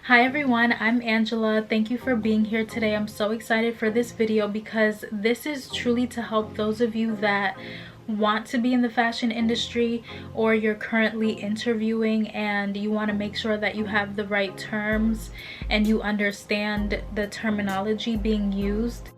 Hi everyone, I'm Angela. Thank you for being here today. I'm so excited for this video because this is truly to help those of you that want to be in the fashion industry, or you're currently interviewing and you want to make sure that you have the right terms and you understand the terminology being used.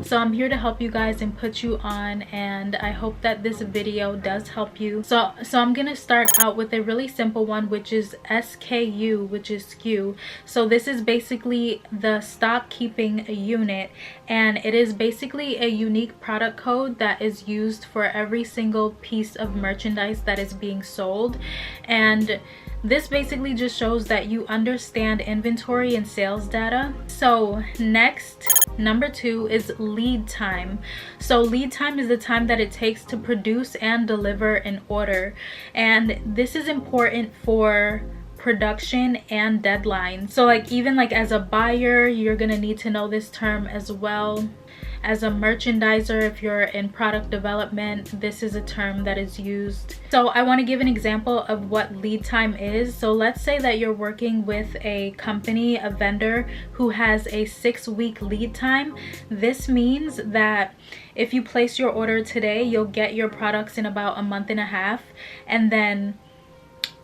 So I'm here to help you guys and put you on, and I hope that this video does help you. So I'm gonna start out with a really simple one, which is SKU, which is SKU. So this is basically the stock keeping unit, and it is basically a unique product code that is used for every single piece of merchandise that is being sold. And this basically just shows that you understand inventory and sales data. So next, number 2 is lead time. So lead time is the time that it takes to produce and deliver an order, and this is important for production and deadline. So even as a buyer, you're gonna need to know this term as well. As a merchandiser, if you're in product development, this is a term that is used. So I want to give an example of what lead time is. So let's say that you're working with a company, a vendor, who has a 6-week lead time. This means that if you place your order today, you'll get your products in about a month and a half. And then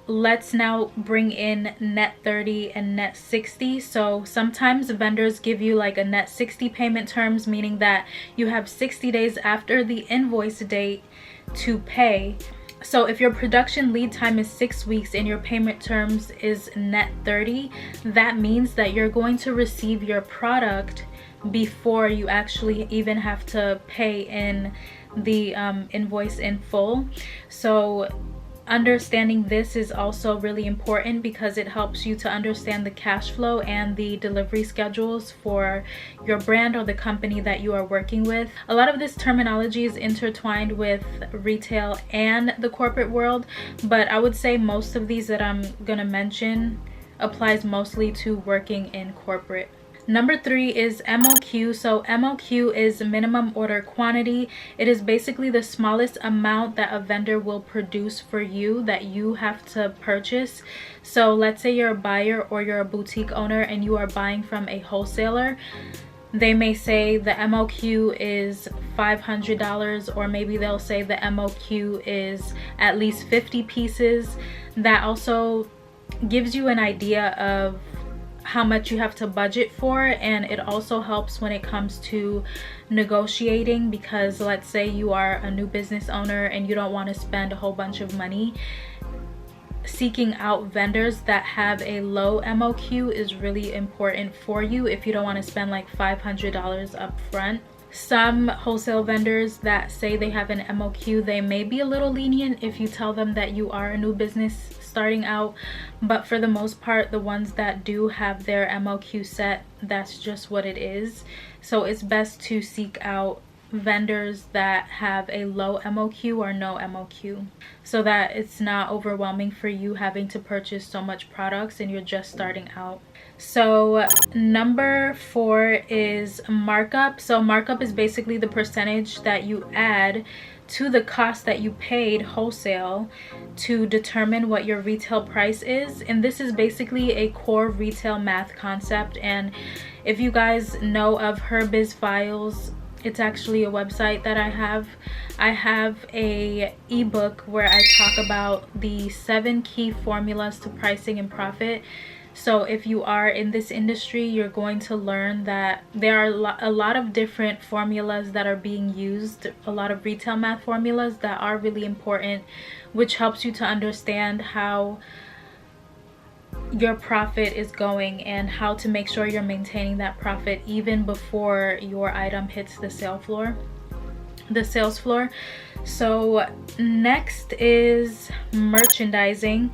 let's now bring in net 30 and net 60. So sometimes vendors give you like a net 60 payment terms, meaning that you have 60 days after the invoice date to pay. So if your production lead time is 6 weeks and your payment terms is net 30, that means that you're going to receive your product before you actually even have to pay in the invoice in full. So understanding this is also really important because it helps you to understand the cash flow and the delivery schedules for your brand or the company that you are working with. A lot of this terminology is intertwined with retail and the corporate world, but I would say most of these that I'm gonna mention applies mostly to working in corporate. Number 3 is MOQ. So MOQ is minimum order quantity. It is basically the smallest amount that a vendor will produce for you that you have to purchase. So let's say you're a buyer or you're a boutique owner and you are buying from a wholesaler. They may say the MOQ is $500, or maybe they'll say the MOQ is at least 50 pieces. That also gives you an idea of how much you have to budget for, and it also helps when it comes to negotiating, because let's say you are a new business owner and you don't want to spend a whole bunch of money. Seeking out vendors that have a low MOQ is really important for you if you don't want to spend like $500 up front. Some wholesale vendors that say they have an MOQ, they may be a little lenient if you tell them that you are a new business starting out, but for the most part, the ones that do have their MOQ set, that's just what it is. So it's best to seek out vendors that have a low MOQ or no MOQ, so that it's not overwhelming for you having to purchase so much products and you're just starting out. So number 4 is markup. So markup is basically the percentage that you add to the cost that you paid wholesale to determine what your retail price is. And this is basically a core retail math concept. And if you guys know of Her Biz Files, it's actually a website that I have a ebook where I talk about the 7 key formulas to pricing and profit. So if you are in this industry, you're going to learn that there are a lot of different formulas that are being used, a lot of retail math formulas that are really important, which helps you to understand how your profit is going and how to make sure you're maintaining that profit even before your item hits the sales floor. So next is merchandising.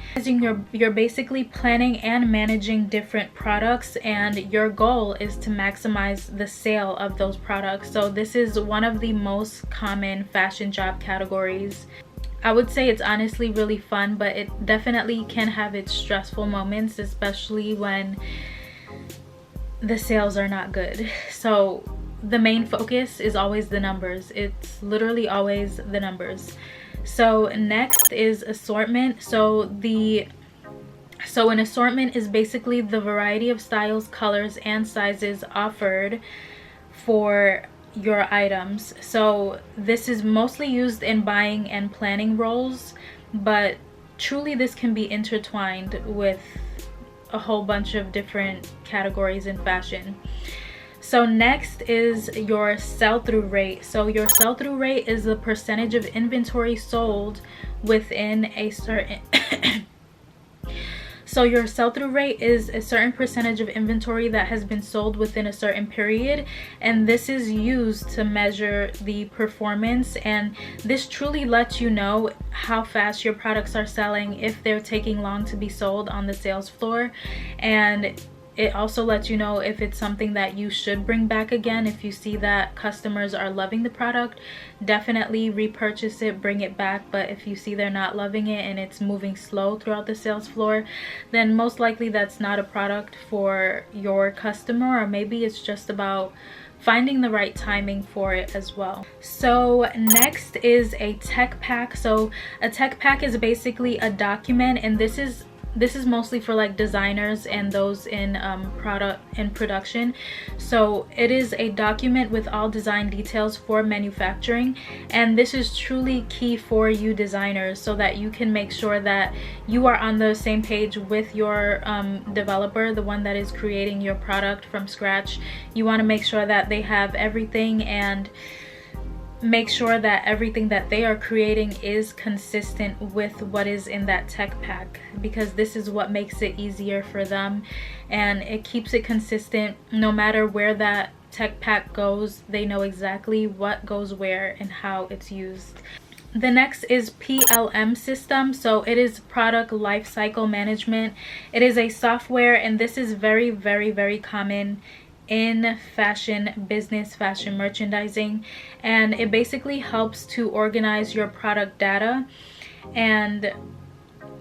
You're basically planning and managing different products, and your goal is to maximize the sale of those products. So this is one of the most common fashion job categories. I would say it's honestly really fun, but it definitely can have its stressful moments, especially when the sales are not good. So the main focus is always the numbers. It's literally always the numbers. So next is assortment. So an assortment is basically the variety of styles, colors, and sizes offered for your items. So this is mostly used in buying and planning roles, but truly this can be intertwined with a whole bunch of different categories in fashion. So next is your sell-through rate. So your sell-through rate is the percentage of inventory sold within a certain So your sell-through rate is a certain percentage of inventory that has been sold within a certain period, and this is used to measure the performance, and this truly lets you know how fast your products are selling, if they're taking long to be sold on the sales floor, and it also lets you know if it's something that you should bring back again. If you see that customers are loving the product, definitely repurchase it, bring it back. But if you see they're not loving it and it's moving slow throughout the sales floor, then most likely that's not a product for your customer, or maybe it's just about finding the right timing for it as well. So next is a tech pack. So a tech pack is basically a document, and this is mostly for like designers and those in product and production. So it is a document with all design details for manufacturing, and this is truly key for you designers, so that you can make sure that you are on the same page with your developer, the one that is creating your product from scratch. You want to make sure that they have everything, and make sure that everything that they are creating is consistent with what is in that tech pack, because this is what makes it easier for them, and it keeps it consistent. No matter where that tech pack goes, they know exactly what goes where and how it's used. The next is PLM system. So it is product life cycle management. It is a software, and this is very, very, very common in fashion business, fashion merchandising, and it basically helps to organize your product data. And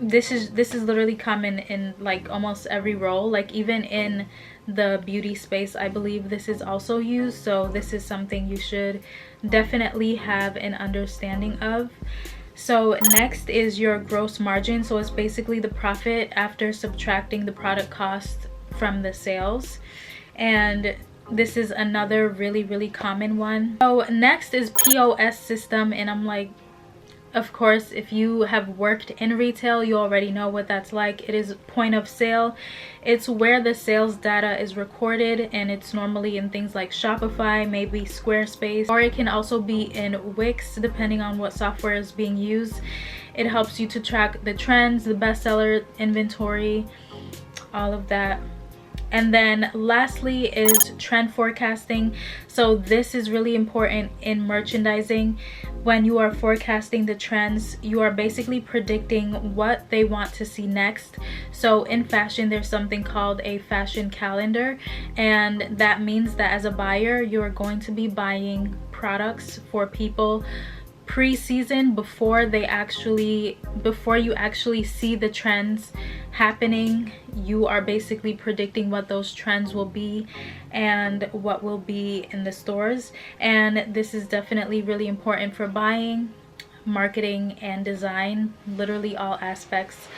this is literally common in like almost every role, like even in the beauty space, I believe this is also used. So this is something you should definitely have an understanding of. So next is your gross margin. So it's basically the profit after subtracting the product cost from the sales, and this is another really, really common one. So next is POS system, and I'm like, of course, if you have worked in retail, you already know what that's like. It is point of sale. It's where the sales data is recorded, and it's normally in things like Shopify, maybe Squarespace, or it can also be in Wix, depending on what software is being used. It helps you to track the trends, the bestseller inventory, all of that. And then lastly is trend forecasting. So this is really important in merchandising. When you are forecasting the trends, you are basically predicting what they want to see next. So in fashion, there's something called a fashion calendar, and that means that as a buyer, you're going to be buying products for people pre-season, before you actually see the trends happening. You are basically predicting what those trends will be and what will be in the stores, and this is definitely really important for buying, marketing, and design, literally all aspects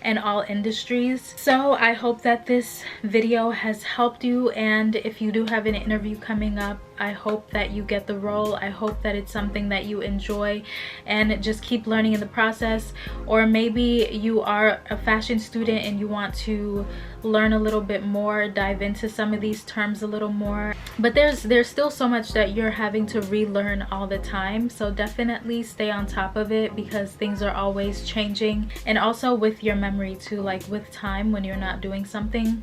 and all industries. So I hope that this video has helped you, and if you do have an interview coming up, I hope that you get the role. I hope that it's something that you enjoy and just keep learning in the process. Or maybe you are a fashion student and you want to learn a little bit more, dive into some of these terms a little more, but there's still so much that you're having to relearn all the time. So definitely stay on top of it, because things are always changing. And also with your memory too, like with time, when you're not doing something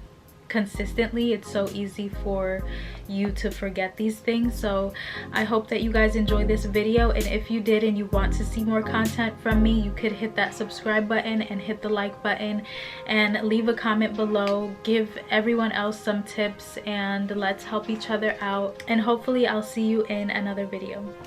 consistently, it's so easy for you to forget these things. So I hope that you guys enjoyed this video, and if you did and you want to see more content from me, you could hit that subscribe button and hit the like button and leave a comment below. Give everyone else some tips, and let's help each other out, and hopefully I'll see you in another video.